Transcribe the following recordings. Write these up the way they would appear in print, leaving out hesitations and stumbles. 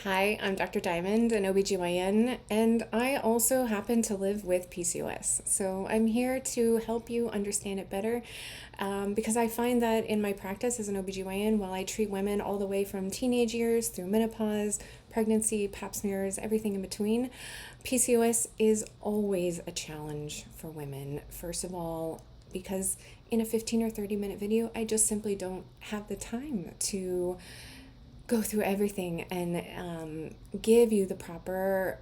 Hi, I'm Dr. Diamond, an OBGYN, and I also happen to live with PCOS. So I'm here to help you understand it better because I find that in my practice as an OBGYN, while I treat women all the way from teenage years through menopause, pregnancy, pap smears, everything in between, PCOS is always a challenge for women. First of all, because in a 15 or 30-minute video, I just simply don't have the time to go through everything and give you the proper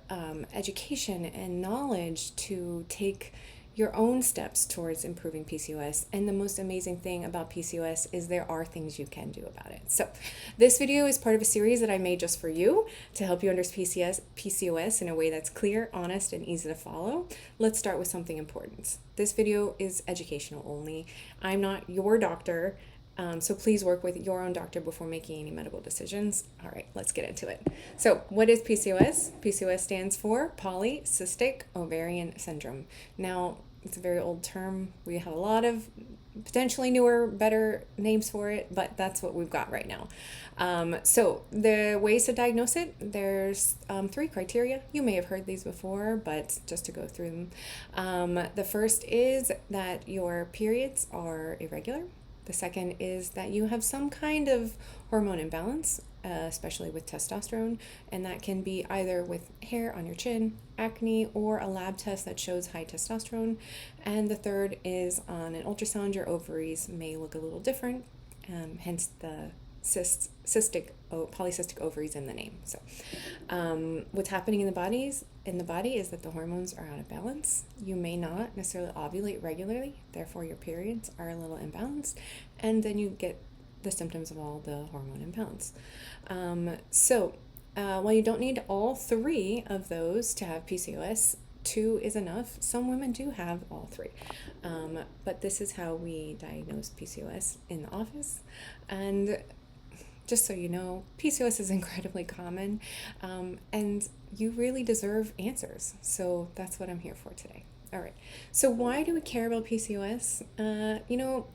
education and knowledge to take your own steps towards improving PCOS. And the most amazing thing about PCOS is there are things you can do about it. So this video is part of a series that I made just for you to help you understand PCOS in a way that's clear, honest, and easy to follow. Let's start with something important. This video is educational only. I'm not your doctor. So please work with your own doctor before making any medical decisions. All right, let's get into it. So what is PCOS? PCOS stands for Polycystic Ovarian Syndrome. Now, it's a very old term. We have a lot of potentially newer, better names for it, but that's what we've got right now. So the ways to diagnose it, there's three criteria. You may have heard these before, but just to go through them. The first is that your periods are irregular. The second is that you have some kind of hormone imbalance, especially with testosterone, and that can be either with hair on your chin, acne, or a lab test that shows high testosterone. And the third is on an ultrasound, your ovaries may look a little different, hence the polycystic ovaries in the name. So, what's happening in the body is that the hormones are out of balance. You may not necessarily ovulate regularly, therefore your periods are a little imbalanced, and then you get the symptoms of all the hormone imbalance. While you don't need all three of those to have PCOS, two is enough. Some women do have all three, but this is how we diagnose PCOS in the office. And just so you know, PCOS is incredibly common, and you really deserve answers. So that's what I'm here for today. All right. So why do we care about PCOS? You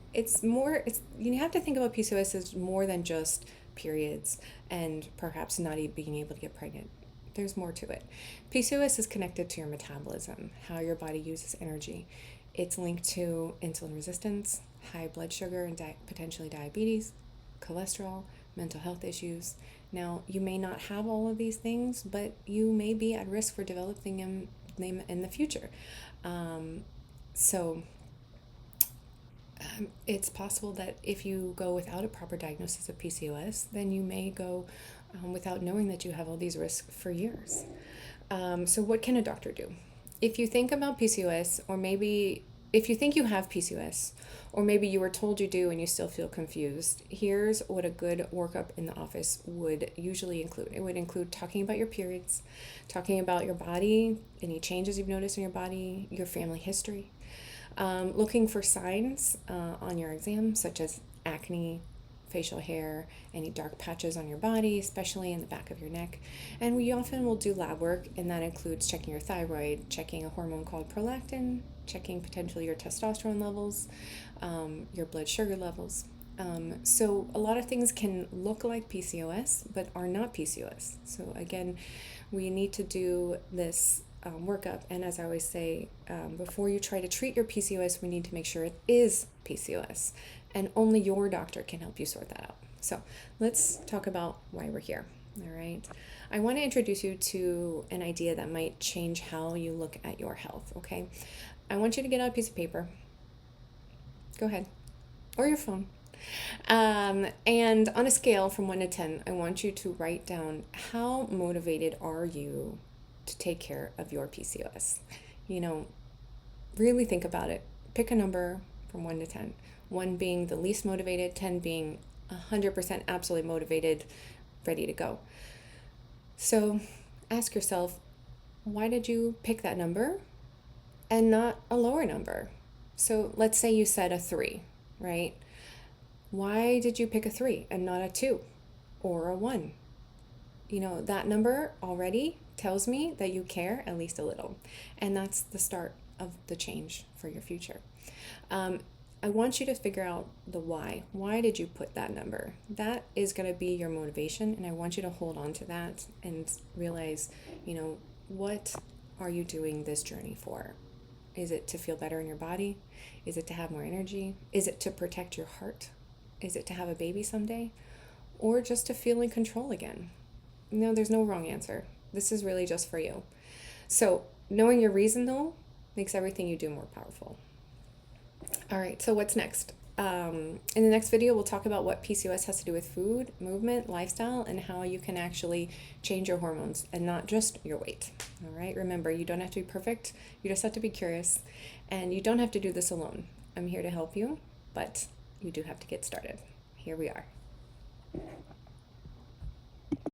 have to think about PCOS as more than just periods and perhaps not even being able to get pregnant. There's more to it. PCOS is connected to your metabolism, how your body uses energy. It's linked to insulin resistance, high blood sugar, and potentially diabetes, cholesterol, mental health issues. Now, you may not have all of these things, but you may be at risk for developing them in the future. It's possible that if you go without a proper diagnosis of PCOS, then you may go without knowing that you have all these risks for years. So what can a doctor do? If you think about PCOS, or maybe if you think you have PCOS, or maybe you were told you do and you still feel confused, here's what a good workup in the office would usually include. It would include talking about your periods, talking about your body, any changes you've noticed in your body, your family history, looking for signs on your exam, such as acne, facial hair, any dark patches on your body, especially in the back of your neck. And we often will do lab work, and that includes checking your thyroid, checking a hormone called prolactin, checking potentially your testosterone levels, your blood sugar levels. So a lot of things can look like PCOS, but are not PCOS. So again, we need to do this workup. And as I always say, before you try to treat your PCOS, we need to make sure it is PCOS. And only your doctor can help you sort that out. So let's talk about why we're here. All right. I want to introduce you to an idea that might change how you look at your health. Okay. I want you to get out a piece of paper. Go ahead. Or your phone. And on a scale from 1 to 10, I want you to write down how motivated are you to take care of your PCOS. Really think about it. Pick a number from 1 to 10. 1 being the least motivated, 10 being 100% absolutely motivated, ready to go. So ask yourself, why did you pick that number and not a lower number? So let's say you said a 3, right? Why did you pick a 3 and not a 2 or a 1? That number already tells me that you care at least a little. And that's the start of the change for your future. I want you to figure out the why. Why did you put that number? That is going to be your motivation, and I want you to hold on to that and realize, what are you doing this journey for? Is it to feel better in your body? Is it to have more energy? Is it to protect your heart? Is it to have a baby someday? Or just to feel in control again? No, there's no wrong answer. This is really just for you. So, knowing your reason, though, makes everything you do more powerful. All right, so what's next? In the next video, we'll talk about what PCOS has to do with food, movement, lifestyle, and how you can actually change your hormones and not just your weight. All right, remember, you don't have to be perfect, you just have to be curious, and you don't have to do this alone. I'm here to help you, but you do have to get started. Here we are.